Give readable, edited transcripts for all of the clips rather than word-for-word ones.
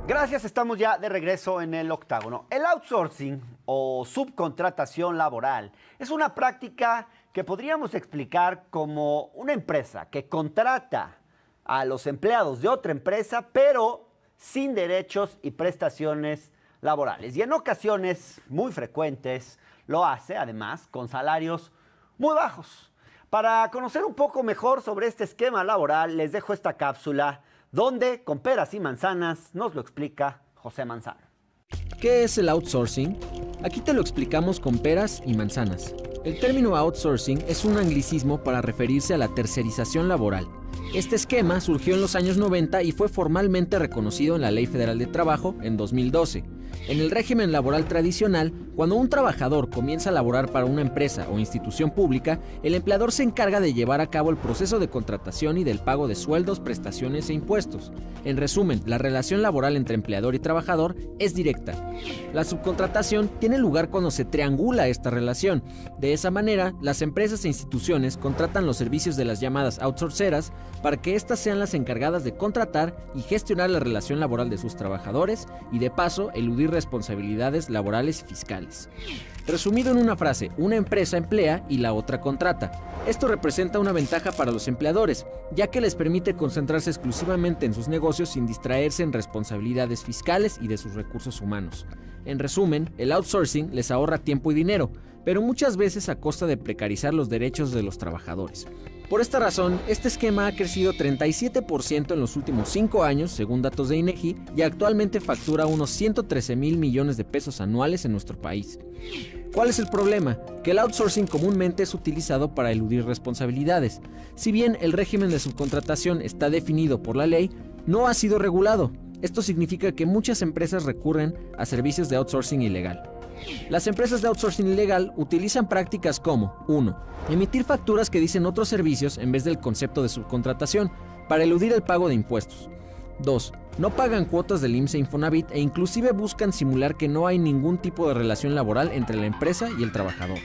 Gracias, estamos ya de regreso en el octágono. El outsourcing o subcontratación laboral es una práctica que podríamos explicar como una empresa que contrata a los empleados de otra empresa, pero sin derechos y prestaciones laborales. Y en ocasiones muy frecuentes lo hace, además, con salarios muy bajos. Para conocer un poco mejor sobre este esquema laboral, les dejo esta cápsula donde, con peras y manzanas, nos lo explica José Manzano. ¿Qué es el outsourcing? Aquí te lo explicamos con peras y manzanas. El término outsourcing es un anglicismo para referirse a la tercerización laboral. Este esquema surgió en los años 90 y fue formalmente reconocido en la Ley Federal de Trabajo en 2012. En el régimen laboral tradicional, cuando un trabajador comienza a laborar para una empresa o institución pública, el empleador se encarga de llevar a cabo el proceso de contratación y del pago de sueldos, prestaciones e impuestos. En resumen, la relación laboral entre empleador y trabajador es directa. La subcontratación tiene lugar cuando se triangula esta relación. De esa manera, las empresas e instituciones contratan los servicios de las llamadas outsourceras para que éstas sean las encargadas de contratar y gestionar la relación laboral de sus trabajadores y, de paso, eludir responsabilidades laborales y fiscales. Resumido en una frase, una empresa emplea y la otra contrata. Esto representa una ventaja para los empleadores, ya que les permite concentrarse exclusivamente en sus negocios sin distraerse en responsabilidades fiscales y de sus recursos humanos. En resumen, el outsourcing les ahorra tiempo y dinero, pero muchas veces a costa de precarizar los derechos de los trabajadores. Por esta razón, este esquema ha crecido 37% en los últimos 5 años, según datos de INEGI, y actualmente factura unos 113,000 millones de pesos anuales en nuestro país. ¿Cuál es el problema? Que el outsourcing comúnmente es utilizado para eludir responsabilidades. Si bien el régimen de subcontratación está definido por la ley, no ha sido regulado. Esto significa que muchas empresas recurren a servicios de outsourcing ilegal. Las empresas de outsourcing ilegal utilizan prácticas como 1. Emitir facturas que dicen otros servicios en vez del concepto de subcontratación para eludir el pago de impuestos. 2. No pagan cuotas del IMSS e Infonavit e inclusive buscan simular que no hay ningún tipo de relación laboral entre la empresa y el trabajador.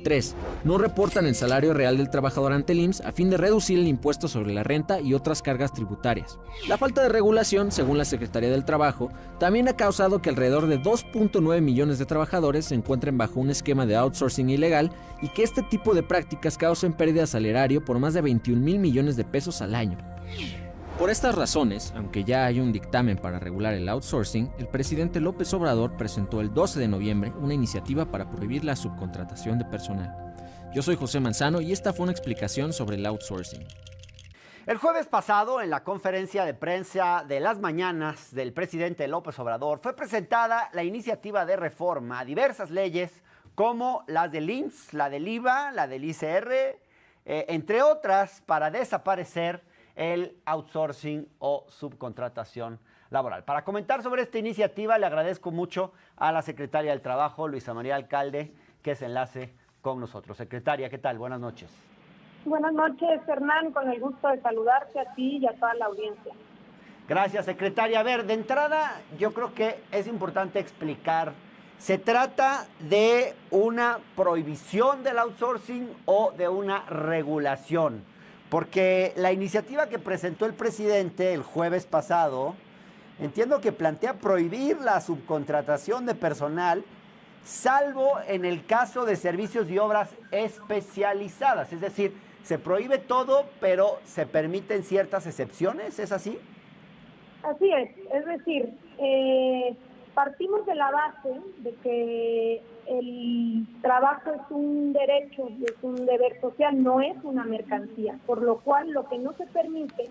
3. No reportan el salario real del trabajador ante el IMSS a fin de reducir el impuesto sobre la renta y otras cargas tributarias. La falta de regulación, según la Secretaría del Trabajo, también ha causado que alrededor de 2.9 millones de trabajadores se encuentren bajo un esquema de outsourcing ilegal y que este tipo de prácticas causen pérdidas al erario por más de 21,000 millones de pesos al año. Por estas razones, aunque ya hay un dictamen para regular el outsourcing, el presidente López Obrador presentó el 12 de noviembre una iniciativa para prohibir la subcontratación de personal. Yo soy José Manzano y esta fue una explicación sobre el outsourcing. El jueves pasado, en la conferencia de prensa de las mañanas del presidente López Obrador, fue presentada la iniciativa de reforma a diversas leyes como las del IMSS, la del IVA, la del ICR, entre otras, para desaparecer el outsourcing o subcontratación laboral. Para comentar sobre esta iniciativa, le agradezco mucho a la secretaria del Trabajo, Luisa María Alcalde, que se enlace con nosotros. Secretaria, ¿qué tal? Buenas noches. Buenas noches, Hernán, con el gusto de saludarte a ti y a toda la audiencia. Gracias, secretaria. A ver, de entrada, yo creo que es importante explicar, ¿se trata de una prohibición del outsourcing o de una regulación? Porque la iniciativa que presentó el presidente el jueves pasado, entiendo que plantea prohibir la subcontratación de personal, salvo en el caso de servicios y obras especializadas. Es decir, se prohíbe todo, pero se permiten ciertas excepciones, ¿es así? Así es decir, partimos de la base de que el trabajo es un derecho, es un deber social, no es una mercancía, por lo cual lo que no se permite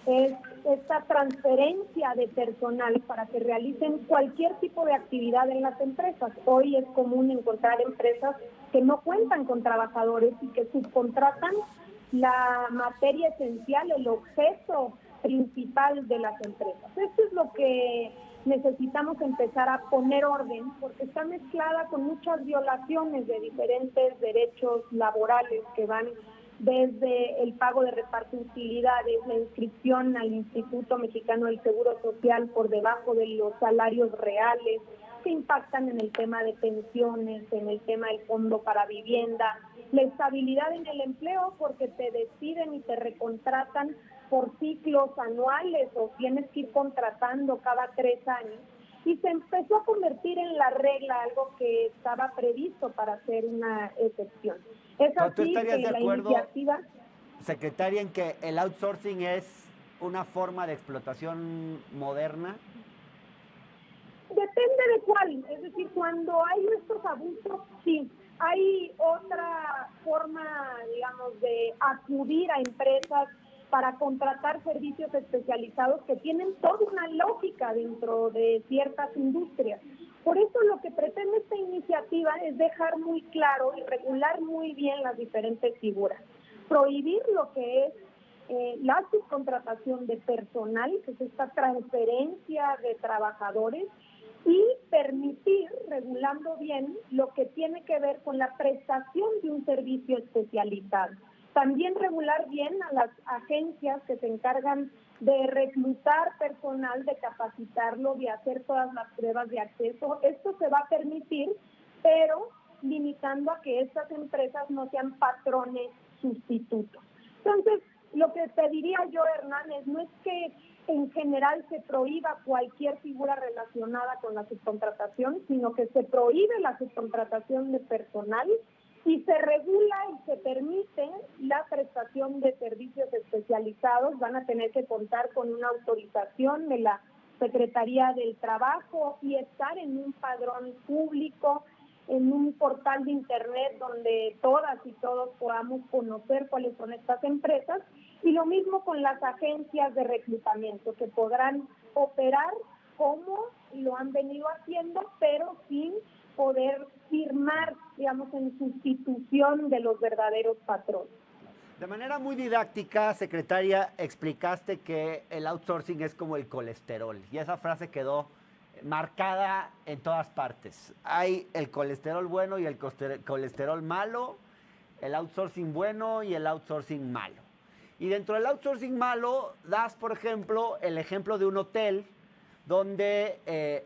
es esta transferencia de personal para que realicen cualquier tipo de actividad en las empresas. Hoy es común encontrar empresas que no cuentan con trabajadores y que subcontratan la materia esencial, el objeto principal de las empresas. Esto es lo que necesitamos empezar a poner orden, porque está mezclada con muchas violaciones de diferentes derechos laborales que van desde el pago de reparto de utilidades, la inscripción al Instituto Mexicano del Seguro Social por debajo de los salarios reales, que impactan en el tema de pensiones, en el tema del fondo para vivienda, la estabilidad en el empleo, porque te despiden y te recontratan por ciclos anuales o tienes que ir contratando cada 3 años. Y se empezó a convertir en la regla, algo que estaba previsto para ser una excepción. Es ¿Tú así estarías que de la acuerdo, iniciativa... secretaria, en que el outsourcing es una forma de explotación moderna? Depende de cuál, es decir, cuando hay estos abusos, sí. Hay otra forma, digamos, de acudir a empresas para contratar servicios especializados que tienen toda una lógica dentro de ciertas industrias. Por eso lo que pretende esta iniciativa es dejar muy claro y regular muy bien las diferentes figuras. Prohibir lo que es la subcontratación de personal, que es esta transferencia de trabajadores, y permitir, regulando bien, lo que tiene que ver con la prestación de un servicio especializado. También regular bien a las agencias que se encargan de reclutar personal, de capacitarlo, de hacer todas las pruebas de acceso. Esto se va a permitir, pero limitando a que estas empresas no sean patrones sustitutos. Entonces, lo que te diría yo, Hernán, no es que en general se prohíba cualquier figura relacionada con la subcontratación, sino que se prohíbe la subcontratación de personal y se regula y se permite la prestación de servicios especializados. Van a tener que contar con una autorización de la Secretaría del Trabajo y estar en un padrón público, en un portal de internet donde todas y todos podamos conocer cuáles son estas empresas, y lo mismo con las agencias de reclutamiento, que podrán operar como lo han venido haciendo, pero sin poder firmar, digamos, en sustitución de los verdaderos patrones. De manera muy didáctica, secretaria, explicaste que el outsourcing es como el colesterol, y esa frase quedó marcada en todas partes. Hay el colesterol bueno y el colesterol malo, el outsourcing bueno y el outsourcing malo. Y dentro del outsourcing malo, das, por ejemplo, el ejemplo de un hotel donde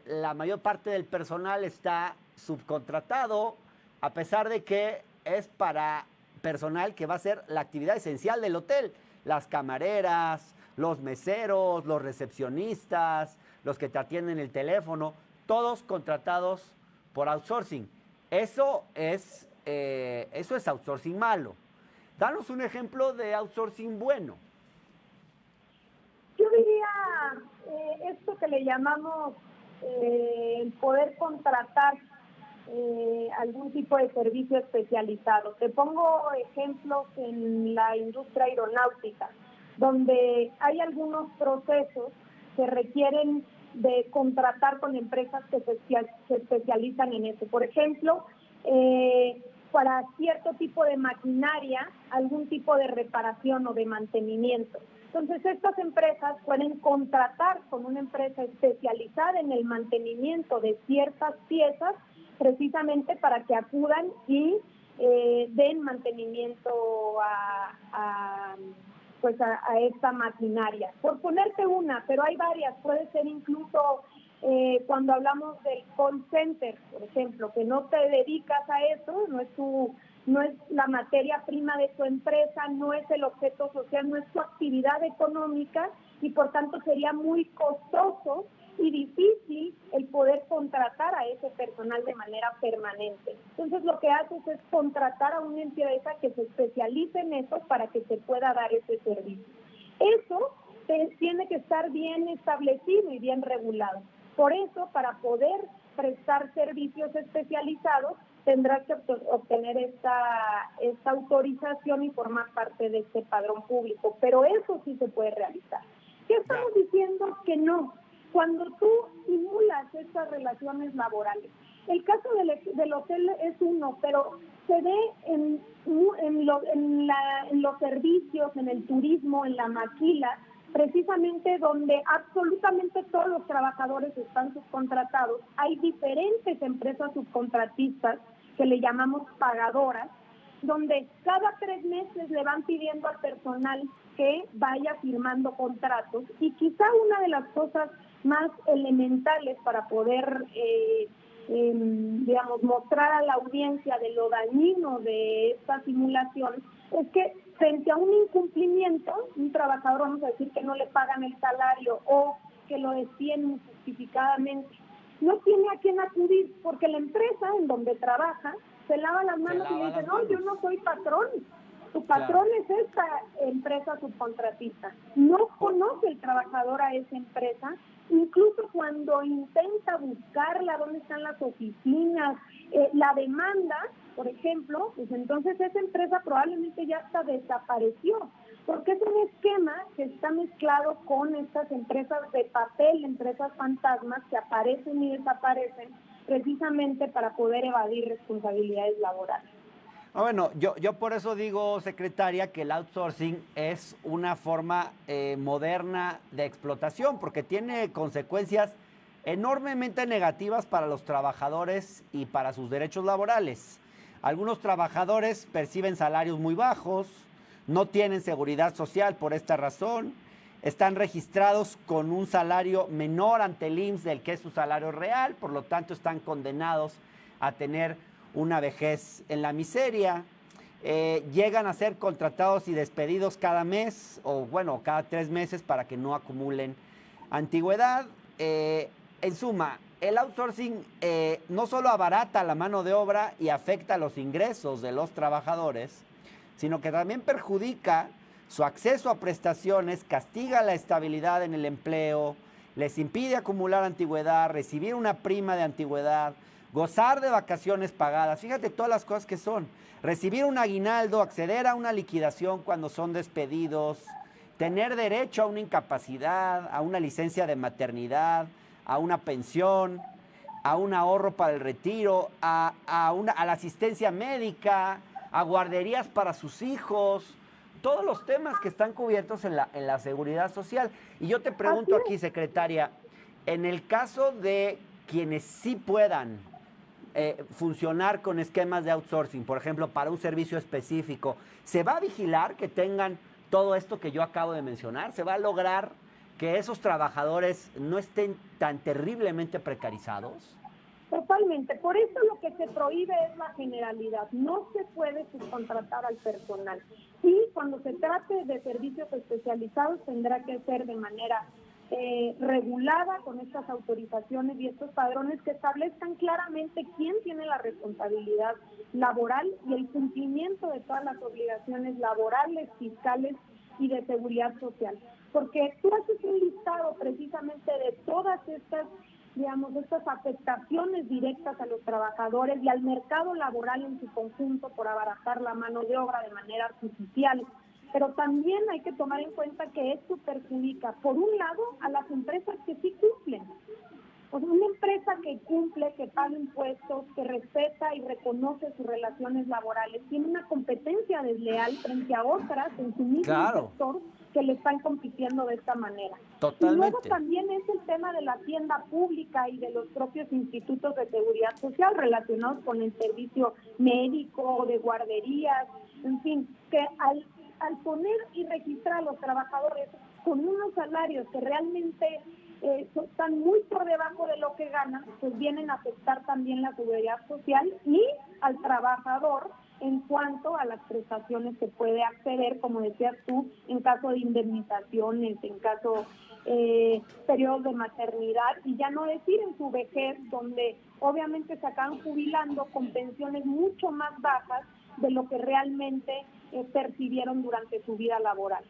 la mayor parte del personal está subcontratado, a pesar de que es para personal que va a ser la actividad esencial del hotel. Las camareras, los meseros, los recepcionistas, los que te atienden el teléfono, todos contratados por outsourcing. Eso es outsourcing malo. Danos un ejemplo de outsourcing bueno. Yo diría esto que le llamamos el poder contratar algún tipo de servicio especializado. Te pongo ejemplos en la industria aeronáutica, donde hay algunos procesos que requieren de contratar con empresas que se especializan en eso. Por ejemplo, para cierto tipo de maquinaria, algún tipo de reparación o de mantenimiento. Entonces, estas empresas pueden contratar con una empresa especializada en el mantenimiento de ciertas piezas, precisamente para que acudan y den mantenimiento a esta maquinaria. Por ponerte una, pero hay varias, puede ser incluso cuando hablamos del call center, por ejemplo, que no te dedicas a eso, no es la materia prima de tu empresa, no es el objeto social, no es tu actividad económica, y por tanto sería muy costoso y difícil el poder contratar a ese personal de manera permanente. Entonces lo que haces es contratar a una empresa que se especialice en eso para que se pueda dar ese servicio. Eso tiene que estar bien establecido y bien regulado. Por eso, para poder prestar servicios especializados, tendrás que obtener esta autorización y formar parte de este padrón público. Pero eso sí se puede realizar. ¿Qué estamos diciendo? Que no. Cuando tú simulas estas relaciones laborales, el caso del hotel es uno, pero se ve en los servicios, en el turismo, en la maquila, precisamente donde absolutamente todos los trabajadores están subcontratados. Hay diferentes empresas subcontratistas que le llamamos pagadoras, donde cada 3 meses le van pidiendo al personal que vaya firmando contratos, y quizá una de las cosas más elementales para poder mostrar a la audiencia de lo dañino de esta simulación es que frente a un incumplimiento, un trabajador, vamos a decir que no le pagan el salario o que lo despiden injustificadamente, no tiene a quién acudir, porque la empresa en donde trabaja se lava las manos y le dice, no, yo no soy patrón, tu patrón es esta empresa subcontratista. No conoce el trabajador a esa empresa, incluso cuando intenta buscarla, dónde están las oficinas, la demanda, por ejemplo, pues entonces esa empresa probablemente ya hasta desapareció, porque es un esquema que está mezclado con estas empresas de papel, empresas fantasmas que aparecen y desaparecen precisamente para poder evadir responsabilidades laborales. Bueno, yo por eso digo, secretaria, que el outsourcing es una forma moderna de explotación, porque tiene consecuencias enormemente negativas para los trabajadores y para sus derechos laborales. Algunos trabajadores perciben salarios muy bajos, no tienen seguridad social por esta razón, están registrados con un salario menor ante el IMSS del que es su salario real, por lo tanto están condenados a tener una vejez en la miseria, llegan a ser contratados y despedidos cada mes o bueno, cada 3 meses para que no acumulen antigüedad. En suma, el outsourcing no solo abarata la mano de obra y afecta los ingresos de los trabajadores, sino que también perjudica su acceso a prestaciones, castiga la estabilidad en el empleo, les impide acumular antigüedad, recibir una prima de antigüedad, gozar de vacaciones pagadas. Fíjate todas las cosas que son. Recibir un aguinaldo, acceder a una liquidación cuando son despedidos, tener derecho a una incapacidad, a una licencia de maternidad, a una pensión, a un ahorro para el retiro, a la asistencia médica, a guarderías para sus hijos, todos los temas que están cubiertos en la seguridad social. Y yo te pregunto aquí, secretaria, en el caso de quienes sí puedan funcionar con esquemas de outsourcing, por ejemplo, para un servicio específico, ¿se va a vigilar que tengan todo esto que yo acabo de mencionar? ¿Se va a lograr que esos trabajadores no estén tan terriblemente precarizados? Totalmente, por eso lo que se prohíbe es la generalidad, no se puede subcontratar al personal y cuando se trate de servicios especializados tendrá que ser de manera regulada con estas autorizaciones y estos padrones que establezcan claramente quién tiene la responsabilidad laboral y el cumplimiento de todas las obligaciones laborales, fiscales y de seguridad social, porque tú haces un listado precisamente de todas estas, digamos, estas afectaciones directas a los trabajadores y al mercado laboral en su conjunto por abaratar la mano de obra de manera artificial. Pero también hay que tomar en cuenta que esto perjudica, por un lado, a las empresas que sí cumplen. O sea, una empresa que cumple, que paga impuestos, que respeta y reconoce sus relaciones laborales, tiene una competencia desleal frente a otras en su mismo sector que le están compitiendo de esta manera. Totalmente. Y luego también es el tema de la hacienda pública y de los propios institutos de seguridad social relacionados con el servicio médico, de guarderías, en fin, que al poner y registrar a los trabajadores con unos salarios que realmente están muy por debajo de lo que ganan, pues vienen a afectar también la seguridad social y al trabajador en cuanto a las prestaciones que puede acceder, como decías tú, en caso de indemnizaciones, en caso periodos de maternidad, y ya no decir en su vejez, donde obviamente se acaban jubilando con pensiones mucho más bajas de lo que realmente percibieron durante su vida laboral.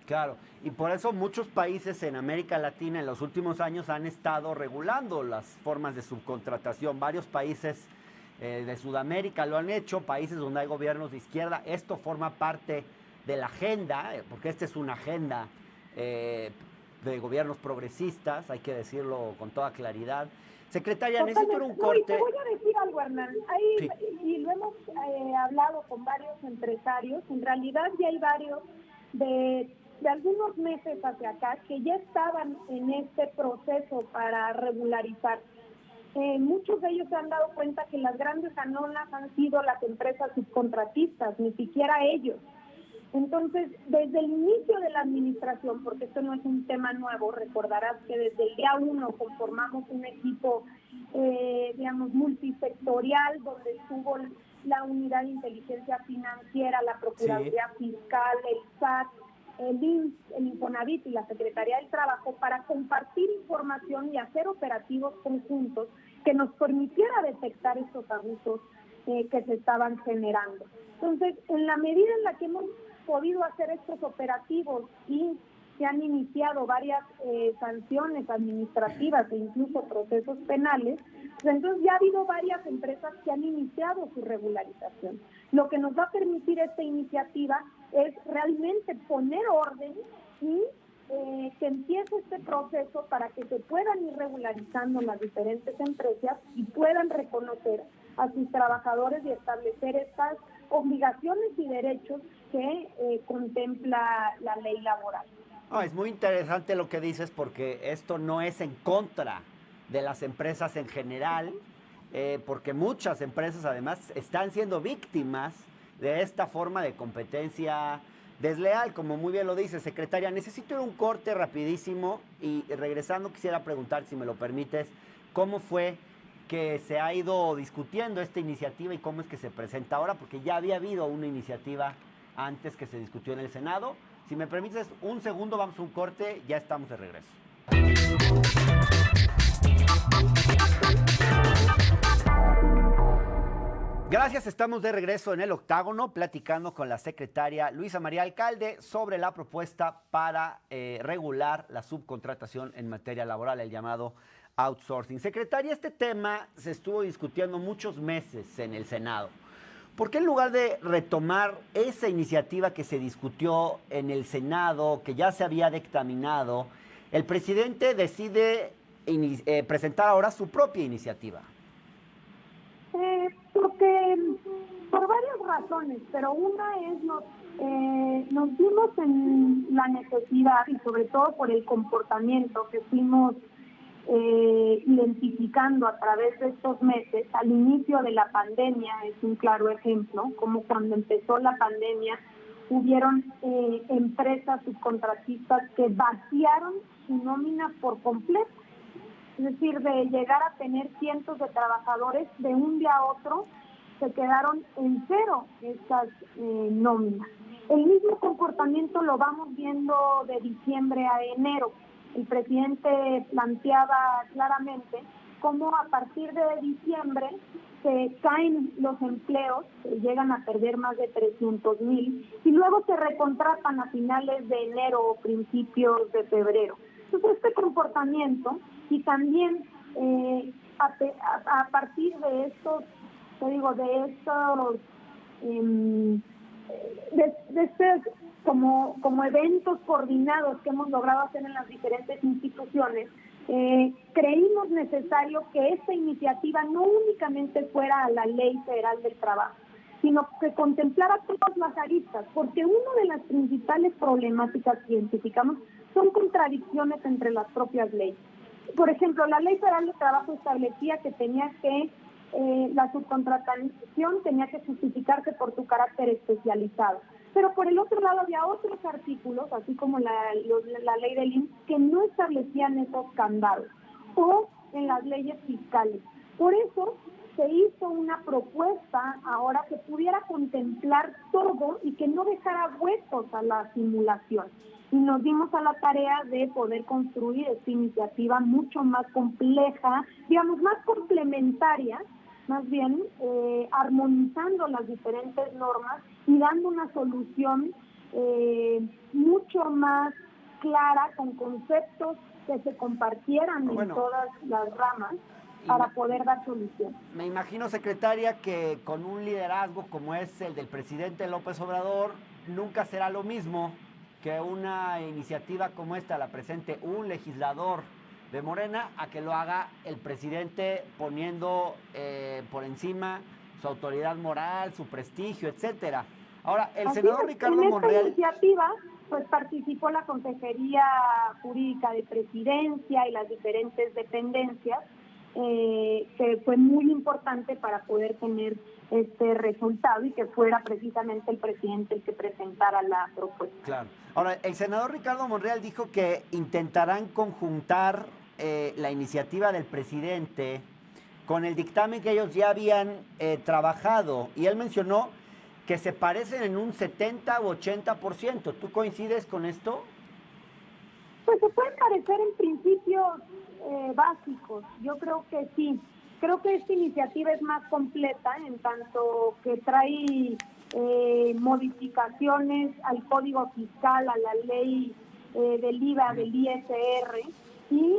Claro, y por eso muchos países en América Latina en los últimos años han estado regulando las formas de subcontratación. Varios países de Sudamérica lo han hecho, países donde hay gobiernos de izquierda. Esto forma parte de la agenda, porque esta es una agenda de gobiernos progresistas, hay que decirlo con toda claridad. Secretaria, necesito un corte. Te voy a decir algo, Hernán. Ahí, sí. Y lo hemos hablado con varios empresarios. En realidad ya hay varios de algunos meses hacia acá que ya estaban en este proceso para regularizar. Muchos de ellos se han dado cuenta que las grandes anonas han sido las empresas subcontratistas, ni siquiera ellos. Entonces, desde el inicio de la administración, porque esto no es un tema nuevo, recordarás que desde el día 1 conformamos un equipo, digamos, multisectorial, donde estuvo la Unidad de Inteligencia Financiera, la Procuraduría Fiscal, el SAT, el IMSS, el Infonavit y la Secretaría del Trabajo para compartir información y hacer operativos conjuntos que nos permitiera detectar estos abusos que se estaban generando. Entonces, en la medida en la que hemos podido hacer estos operativos y se han iniciado varias sanciones administrativas e incluso procesos penales, pues entonces ya ha habido varias empresas que han iniciado su regularización. Lo que nos va a permitir esta iniciativa es realmente poner orden y que empiece este proceso para que se puedan ir regularizando las diferentes empresas y puedan reconocer a sus trabajadores y establecer estas obligaciones y derechos que contempla la ley laboral. No, es muy interesante lo que dices porque esto no es en contra de las empresas en general, porque muchas empresas además están siendo víctimas de esta forma de competencia desleal, como muy bien lo dice, secretaria. Necesito ir a un corte rapidísimo y regresando quisiera preguntar, si me lo permites, ¿cómo fue que se ha ido discutiendo esta iniciativa y cómo es que se presenta ahora? Porque ya había habido una iniciativa antes que se discutió en el Senado. Si me permites un segundo, vamos a un corte, ya estamos de regreso. Gracias, estamos de regreso en el Octágono platicando con la secretaria Luisa María Alcalde sobre la propuesta para regular la subcontratación en materia laboral, el llamado outsourcing. Secretaria, este tema se estuvo discutiendo muchos meses en el Senado. ¿Por qué en lugar de retomar esa iniciativa que se discutió en el Senado, que ya se había dictaminado, el presidente decide presentar ahora su propia iniciativa? Porque por varias razones, pero una es nos vimos en la necesidad y sobre todo por el comportamiento que fuimos identificando a través de estos meses. Al inicio de la pandemia es un claro ejemplo, como cuando empezó la pandemia hubieron empresas subcontratistas que vaciaron su nómina por completo. Es decir, de llegar a tener cientos de trabajadores, de un día a otro se quedaron en cero estas nóminas. El mismo comportamiento lo vamos viendo de diciembre a enero. El presidente planteaba claramente cómo a partir de diciembre se caen los empleos, se llegan a perder más de 300,000 y luego se recontratan a finales de enero o principios de febrero. Entonces este comportamiento y también a partir de estos, como eventos coordinados que hemos logrado hacer en las diferentes instituciones, creímos necesario que esta iniciativa no únicamente fuera a la Ley Federal del Trabajo, sino que contemplara todas las aristas, porque una de las principales problemáticas que identificamos son contradicciones entre las propias leyes. Por ejemplo, la Ley Federal del Trabajo establecía que la subcontratación tenía que justificarse por su carácter especializado. Pero por el otro lado había otros artículos, así como la ley del IMSS, que no establecían esos candados, o en las leyes fiscales. Por eso se hizo una propuesta ahora que pudiera contemplar todo y que no dejara huecos a la simulación. Y nos dimos a la tarea de poder construir esta iniciativa mucho más compleja, digamos, más complementaria, más bien armonizando las diferentes normas y dando una solución mucho más clara, con conceptos que se compartieran en todas las ramas para poder dar solución. Me imagino, secretaria, que con un liderazgo como es el del presidente López Obrador, nunca será lo mismo que una iniciativa como esta la presente un legislador de Morena a que lo haga el presidente poniendo por encima su autoridad moral, su prestigio, etcétera. Ahora, el senador Ricardo Monreal... En esta iniciativa pues participó la Consejería Jurídica de Presidencia y las diferentes dependencias, que fue muy importante para poder tener este resultado y que fuera precisamente el presidente el que presentara la propuesta. Claro. Ahora, el senador Ricardo Monreal dijo que intentarán conjuntar la iniciativa del presidente con el dictamen que ellos ya habían trabajado. Y él mencionó que se parecen en un 70 u 80%. ¿Tú coincides con esto? Pues se pueden parecer en principios básicos. Yo creo que sí. Creo que esta iniciativa es más completa en tanto que trae modificaciones al Código Fiscal, a la ley del IVA, del ISR, y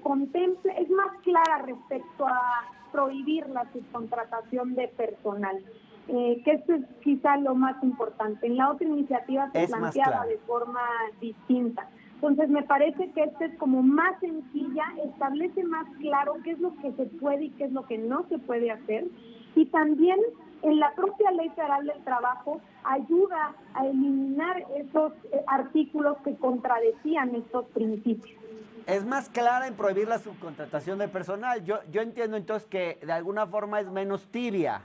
contempla, es más clara respecto a prohibir la subcontratación de personal. Que esto es quizá lo más importante. En la otra iniciativa se planteaba de forma distinta. Entonces me parece que esta es como más sencilla, establece más claro qué es lo que se puede y qué es lo que no se puede hacer, y también en la propia Ley Federal del Trabajo ayuda a eliminar esos artículos que contradecían estos principios. Es más clara en prohibir la subcontratación de personal. Yo entiendo entonces que de alguna forma es menos tibia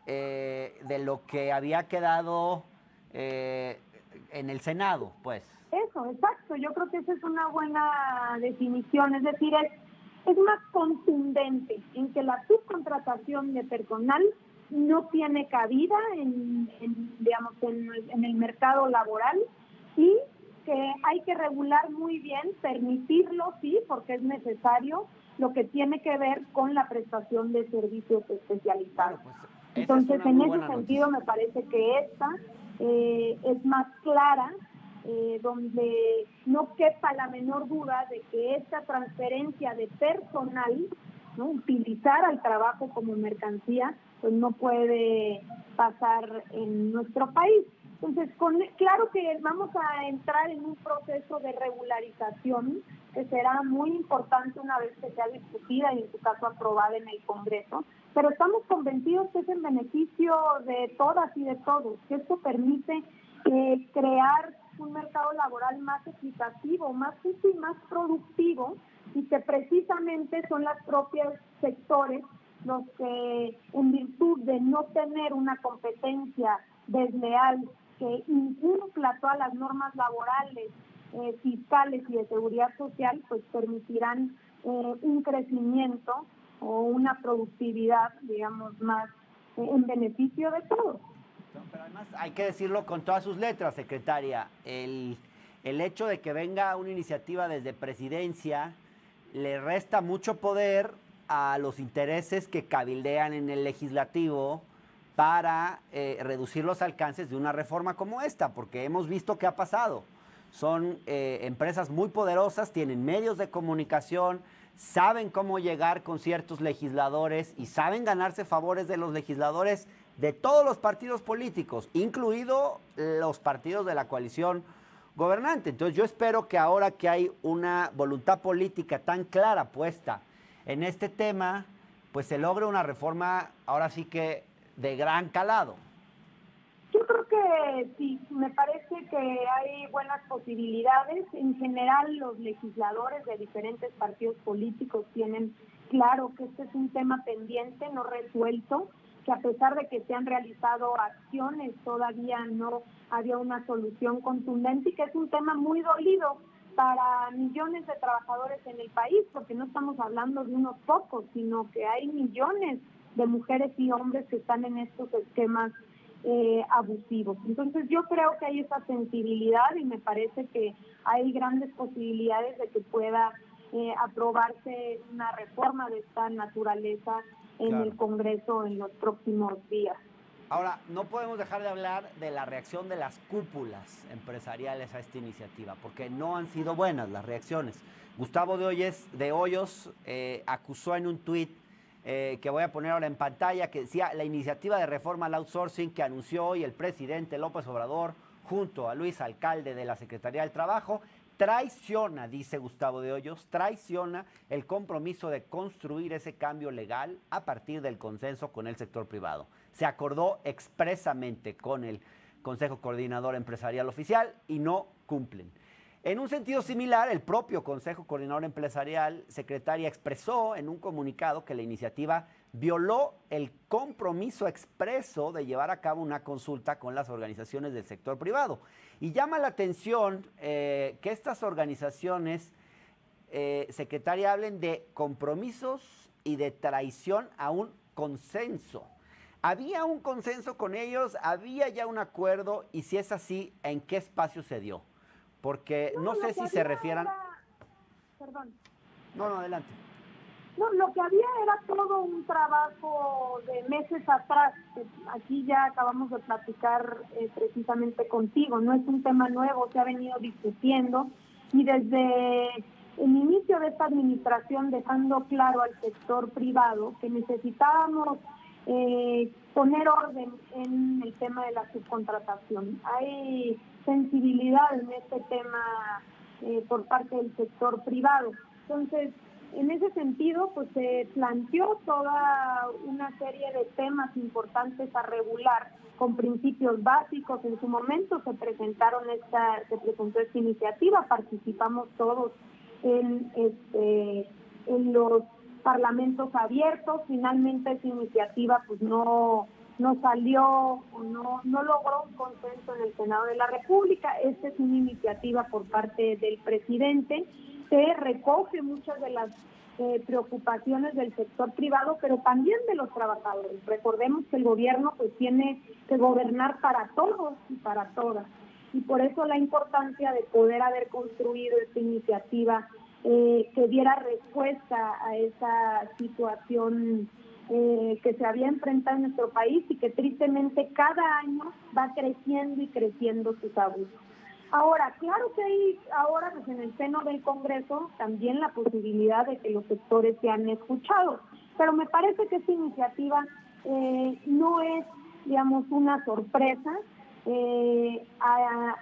de lo que había quedado en el Senado, pues. Eso, exacto. Yo creo que esa es una buena definición. Es decir, es más contundente en que la subcontratación de personal no tiene cabida en el mercado laboral, y que hay que regular muy bien, permitirlo, sí, porque es necesario, lo que tiene que ver con la prestación de servicios especializados. Claro, pues, entonces, en ese sentido, noticia. me parece que esta es más clara, donde no quepa la menor duda de que esta transferencia de personal, ¿no?, utilizar al trabajo como mercancía, pues no puede pasar en nuestro país. Entonces, claro que vamos a entrar en un proceso de regularización que será muy importante una vez que sea discutida y en su caso aprobada en el Congreso, pero estamos convencidos que es en beneficio de todas y de todos, que esto permite crear un mercado laboral más equitativo, más justo y más productivo, y que precisamente son los propios sectores los que, en virtud de no tener una competencia desleal que incumpla todas las normas laborales, fiscales y de seguridad social, pues permitirán un crecimiento o una productividad, digamos, más en beneficio de todos. Pero además hay que decirlo con todas sus letras, secretaria. El hecho de que venga una iniciativa desde presidencia le resta mucho poder a los intereses que cabildean en el legislativo para reducir los alcances de una reforma como esta, porque hemos visto qué ha pasado. Son empresas muy poderosas, tienen medios de comunicación, saben cómo llegar con ciertos legisladores y saben ganarse favores de los legisladores de todos los partidos políticos, incluido los partidos de la coalición gobernante. Entonces yo espero que ahora que hay una voluntad política tan clara puesta en este tema, pues se logre una reforma ahora sí que de gran calado. Yo creo que sí, me parece que hay buenas posibilidades. En general, los legisladores de diferentes partidos políticos tienen claro que este es un tema pendiente, no resuelto, que a pesar de que se han realizado acciones, todavía no había una solución contundente, y que es un tema muy dolido para millones de trabajadores en el país, porque no estamos hablando de unos pocos, sino que hay millones de mujeres y hombres que están en estos esquemas abusivos. Entonces yo creo que hay esa sensibilidad y me parece que hay grandes posibilidades de que pueda aprobarse una reforma de esta naturaleza en el Congreso en los próximos días. Ahora, no podemos dejar de hablar de la reacción de las cúpulas empresariales a esta iniciativa, porque no han sido buenas las reacciones. Gustavo de Hoyos acusó en un tuit que voy a poner ahora en pantalla, que decía: la iniciativa de reforma al outsourcing que anunció hoy el presidente López Obrador junto a Luis Alcalde de la Secretaría del Trabajo traiciona, dice Gustavo de Hoyos, traiciona el compromiso de construir ese cambio legal a partir del consenso con el sector privado. Se acordó expresamente con el Consejo Coordinador Empresarial Oficial y no cumplen. En un sentido similar, el propio Consejo Coordinador Empresarial, secretaria, expresó en un comunicado que la iniciativa violó el compromiso expreso de llevar a cabo una consulta con las organizaciones del sector privado. Y llama la atención que estas organizaciones, secretaria, hablen de compromisos y de traición a un consenso. ¿Había un consenso con ellos? ¿Había ya un acuerdo? Y si es así, ¿en qué espacio se dio? Porque no sé si se refieran... Perdón. No, adelante. No, lo que había era todo un trabajo de meses atrás, que aquí ya acabamos de platicar precisamente contigo, no es un tema nuevo, se ha venido discutiendo y desde el inicio de esta administración dejando claro al sector privado que necesitábamos poner orden en el tema de la subcontratación. Hay sensibilidad en este tema por parte del sector privado. Entonces, en ese sentido, pues se planteó toda una serie de temas importantes a regular con principios básicos. En su momento se presentó esta iniciativa, participamos todos en los parlamentos abiertos. Finalmente esa iniciativa pues no salió o no logró un consenso en el Senado de la República. Esta es una iniciativa por parte del presidente que recoge muchas de las preocupaciones del sector privado, pero también de los trabajadores. Recordemos que el gobierno pues tiene que gobernar para todos y para todas, y por eso la importancia de poder haber construido esta iniciativa que diera respuesta a esa situación que se había enfrentado en nuestro país y que tristemente cada año va creciendo y creciendo sus abusos. Ahora, claro que hay ahora pues, en el seno del Congreso también la posibilidad de que los sectores sean escuchados, pero me parece que esta iniciativa no es, digamos, una sorpresa.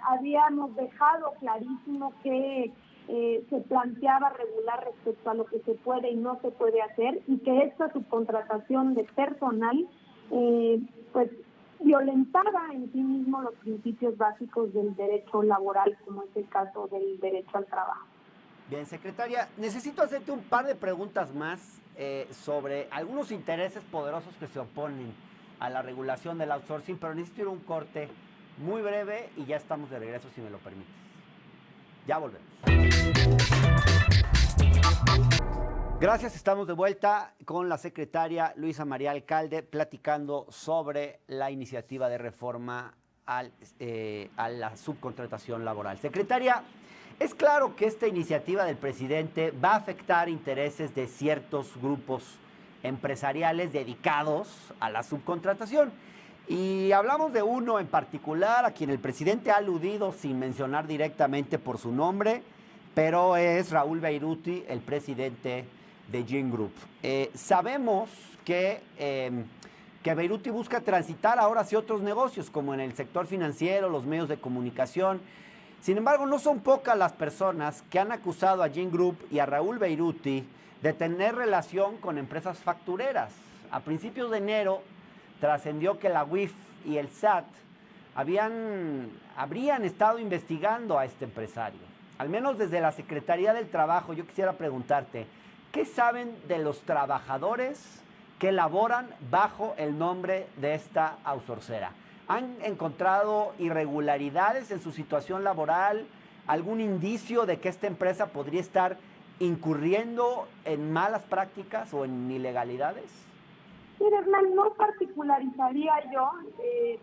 Habíamos dejado clarísimo que se planteaba regular respecto a lo que se puede y no se puede hacer, y que esta subcontratación de personal pues violentaba en sí mismo los principios básicos del derecho laboral, como es el caso del derecho al trabajo. Bien, secretaria, necesito hacerte un par de preguntas más sobre algunos intereses poderosos que se oponen a la regulación del outsourcing, pero necesito ir a un corte muy breve y ya estamos de regreso, si me lo permites. Ya volvemos. Gracias, estamos de vuelta con la secretaria Luisa María Alcalde platicando sobre la iniciativa de reforma a la subcontratación laboral. Secretaria, es claro que esta iniciativa del presidente va a afectar intereses de ciertos grupos empresariales dedicados a la subcontratación. Y hablamos de uno en particular a quien el presidente ha aludido sin mencionar directamente por su nombre, pero es Raúl Beirutti, el presidente de Gin Group. Sabemos que Beirutti busca transitar ahora hacia otros negocios, como en el sector financiero, los medios de comunicación. Sin embargo, no son pocas las personas que han acusado a Gin Group y a Raúl Beirutti de tener relación con empresas factureras. A principios de enero trascendió que la UIF y el SAT habrían estado investigando a este empresario. Al menos desde la Secretaría del Trabajo, yo quisiera preguntarte, ¿qué saben de los trabajadores que laboran bajo el nombre de esta outsourcera? ¿Han encontrado irregularidades en su situación laboral? ¿Algún indicio de que esta empresa podría estar incurriendo en malas prácticas o en ilegalidades? Mira, Hernán, no particularizaría yo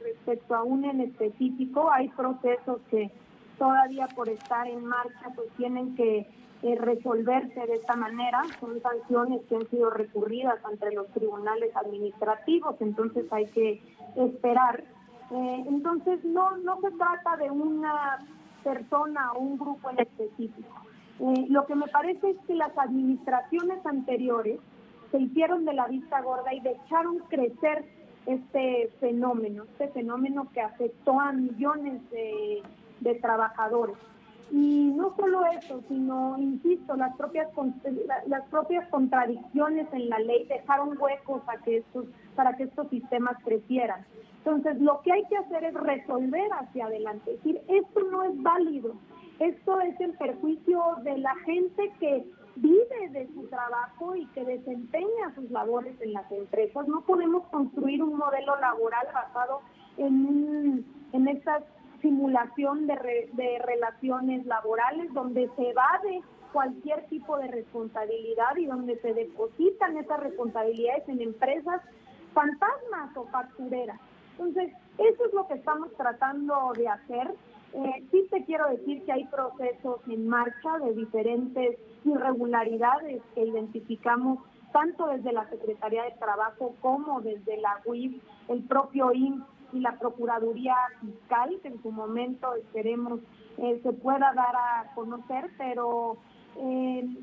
respecto a un en específico. Hay procesos que todavía por estar en marcha pues tienen que resolverse de esta manera. Son sanciones que han sido recurridas ante los tribunales administrativos, entonces hay que esperar. Entonces no se trata de una persona o un grupo en específico. Lo que me parece es que las administraciones anteriores se hicieron de la vista gorda y dejaron crecer este fenómeno que afectó a millones de trabajadores. Y no solo eso, sino, insisto, las propias contradicciones en la ley dejaron huecos para que estos sistemas crecieran. Entonces, lo que hay que hacer es resolver hacia adelante, es decir, esto no es válido, esto es en perjuicio de la gente que vive de su trabajo y que desempeña sus labores en las empresas. No podemos construir un modelo laboral basado en estas simulación de relaciones laborales, donde se evade cualquier tipo de responsabilidad y donde se depositan esas responsabilidades en empresas fantasmas o factureras. Entonces, eso es lo que estamos tratando de hacer. Sí te quiero decir que hay procesos en marcha de diferentes irregularidades que identificamos tanto desde la Secretaría de Trabajo como desde la UIF, el propio IMSS y la Procuraduría Fiscal, que en su momento esperemos se pueda dar a conocer, pero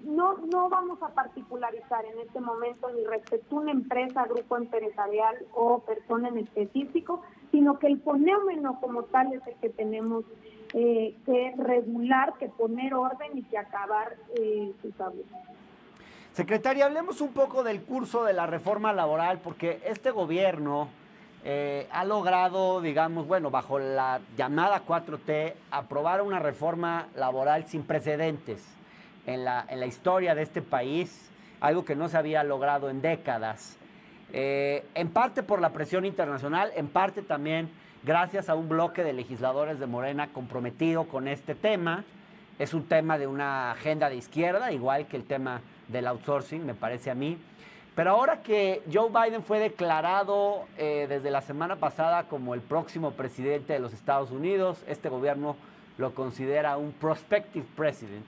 no vamos a particularizar en este momento ni respecto a una empresa, grupo empresarial o persona en específico, sino que el fenómeno como tal es el que tenemos que regular, que poner orden y que acabar sus abusos. Secretaria, hablemos un poco del curso de la reforma laboral, porque este gobierno ha logrado, digamos, bueno, bajo la llamada 4T, aprobar una reforma laboral sin precedentes en la historia de este país, algo que no se había logrado en décadas. En parte por la presión internacional, en parte también gracias a un bloque de legisladores de Morena comprometido con este tema. Es un tema de una agenda de izquierda, igual que el tema del outsourcing, me parece a mí. Pero ahora que Joe Biden fue declarado desde la semana pasada como el próximo presidente de los Estados Unidos, este gobierno lo considera un prospective president.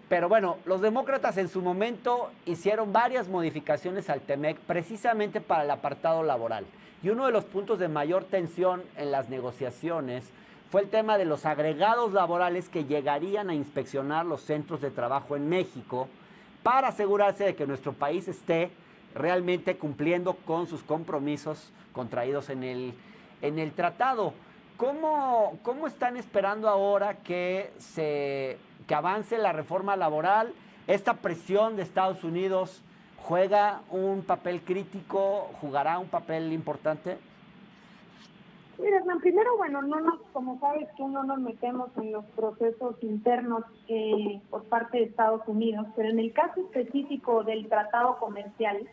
Pero bueno, los demócratas en su momento hicieron varias modificaciones al TEMEC precisamente para el apartado laboral. Y uno de los puntos de mayor tensión en las negociaciones fue el tema de los agregados laborales que llegarían a inspeccionar los centros de trabajo en México para asegurarse de que nuestro país esté realmente cumpliendo con sus compromisos contraídos en el tratado. ¿Cómo están esperando ahora que avance la reforma laboral? ¿Esta presión de Estados Unidos juega un papel crítico, jugará un papel importante? Mira, Hernán, primero, bueno, como sabes tú, no nos metemos en los procesos internos por parte de Estados Unidos, pero en el caso específico del tratado comercial,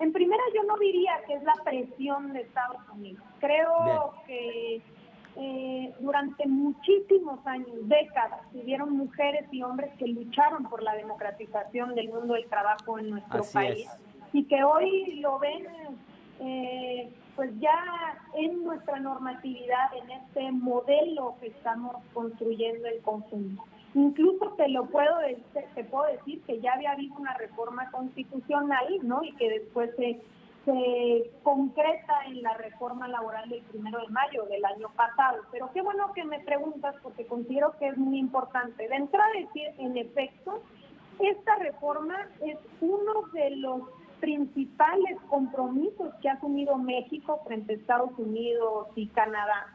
en primera yo no diría que es la presión de Estados Unidos. Creo que durante muchísimos años, décadas, hubieron mujeres y hombres que lucharon por la democratización del mundo del trabajo en nuestro país y que hoy lo ven pues ya en nuestra normatividad, en este modelo que estamos construyendo en conjunto. Incluso te puedo decir que ya había habido una reforma constitucional, ¿no? Y que después se concreta en la reforma laboral del 1 de mayo del año pasado. Pero qué bueno que me preguntas, porque considero que es muy importante. De entrada decir, en efecto, esta reforma es uno de los principales compromisos que ha asumido México frente a Estados Unidos y Canadá,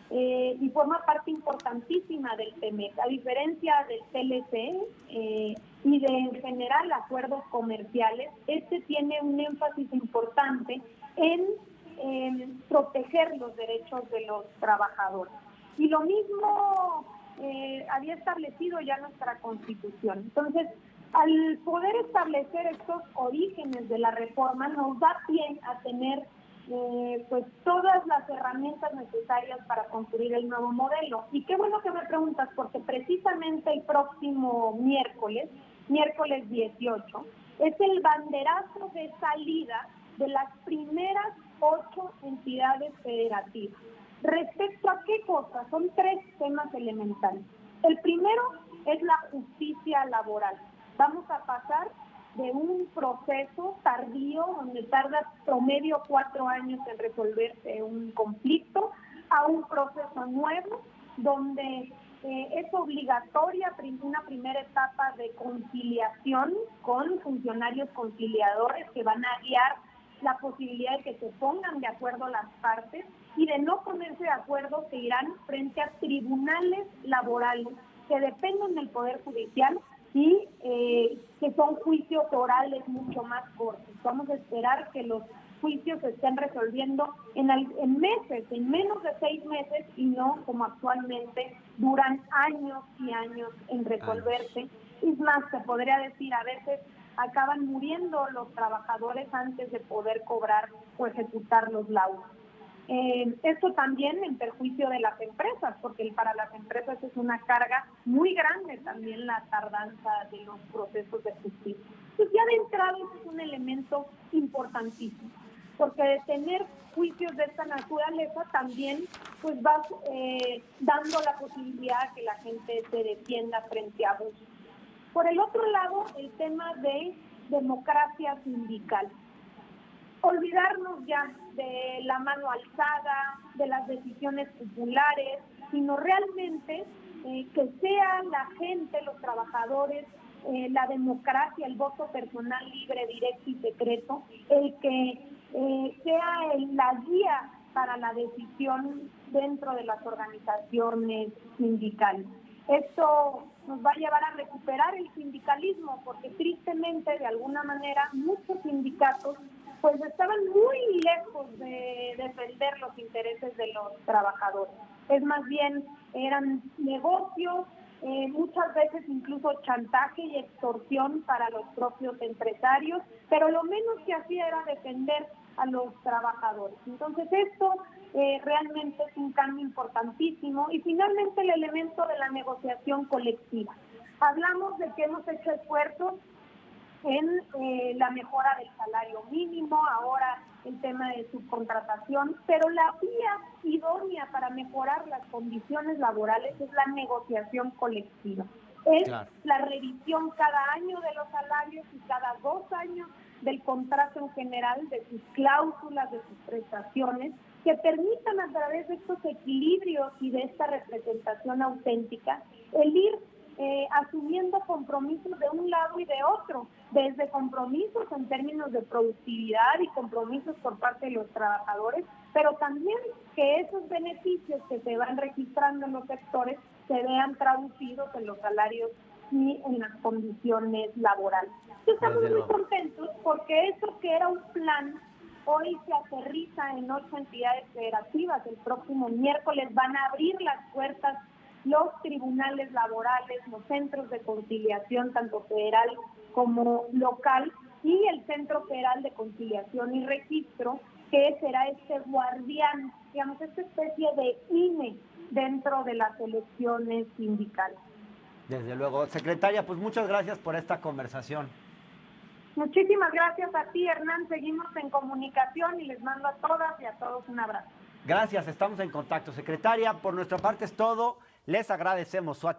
y forma parte importantísima del TEMEC, a diferencia del TLC y de en general acuerdos comerciales. Este tiene un énfasis importante en proteger los derechos de los trabajadores. Y lo mismo había establecido ya nuestra Constitución. Entonces, al poder establecer estos orígenes de la reforma, nos da pie a tener pues todas las herramientas necesarias para construir el nuevo modelo. Y qué bueno que me preguntas, porque precisamente el próximo miércoles 18, es el banderazo de salida de las primeras 8 entidades federativas. ¿Respecto a qué cosas? Son 3 temas elementales. El primero es la justicia laboral. Vamos a pasar de un proceso tardío, donde tarda promedio 4 años en resolverse un conflicto, a un proceso nuevo, donde es obligatoria una primera etapa de conciliación con funcionarios conciliadores que van a guiar la posibilidad de que se pongan de acuerdo las partes, y de no ponerse de acuerdo se irán frente a tribunales laborales que dependen del Poder Judicial y que son juicios orales mucho más cortos. Vamos a esperar que los juicios se estén resolviendo en meses, en menos de 6 meses, y no como actualmente duran años y años en resolverse. Es más, se podría decir, a veces acaban muriendo los trabajadores antes de poder cobrar o ejecutar los laudos. Esto también en perjuicio de las empresas, porque para las empresas es una carga muy grande también la tardanza de los procesos de justicia. Entonces ya de entrada es un elemento importantísimo, porque de tener juicios de esta naturaleza también pues vas dando la posibilidad de que la gente se defienda frente a abusos. Por el otro lado, el tema de democracia sindical. Olvidarnos ya de la mano alzada, de las decisiones populares, sino realmente que sea la gente, los trabajadores, la democracia, el voto personal libre, directo y secreto, el que sea la guía para la decisión dentro de las organizaciones sindicales. Esto nos va a llevar a recuperar el sindicalismo, porque tristemente, de alguna manera, muchos sindicatos pues estaban muy lejos de defender los intereses de los trabajadores. Es más bien, eran negocios, muchas veces incluso chantaje y extorsión para los propios empresarios, pero lo menos que hacía era defender a los trabajadores. Entonces esto realmente es un cambio importantísimo. Y finalmente el elemento de la negociación colectiva. Hablamos de que hemos hecho esfuerzos en la mejora del salario mínimo, ahora el tema de subcontratación, pero la vía idónea para mejorar las condiciones laborales es la negociación colectiva. Es la revisión cada año de los salarios y cada 2 años del contrato en general, de sus cláusulas, de sus prestaciones, que permitan a través de estos equilibrios y de esta representación auténtica, el ir asumiendo compromisos de un lado y de otro, desde compromisos en términos de productividad y compromisos por parte de los trabajadores, pero también que esos beneficios que se van registrando en los sectores se vean traducidos en los salarios y en las condiciones laborales. Estamos muy contentos porque eso que era un plan hoy se aterriza en 8 entidades federativas. El próximo miércoles van a abrir las puertas los tribunales laborales, los centros de conciliación, tanto federal como local, y el Centro Federal de Conciliación y Registro, que será este guardián, digamos, esta especie de INE dentro de las elecciones sindicales. Desde luego. Secretaria, pues muchas gracias por esta conversación. Muchísimas gracias a ti, Hernán. Seguimos en comunicación y les mando a todas y a todos un abrazo. Gracias, estamos en contacto. Secretaria, por nuestra parte es todo. Les agradecemos su atención.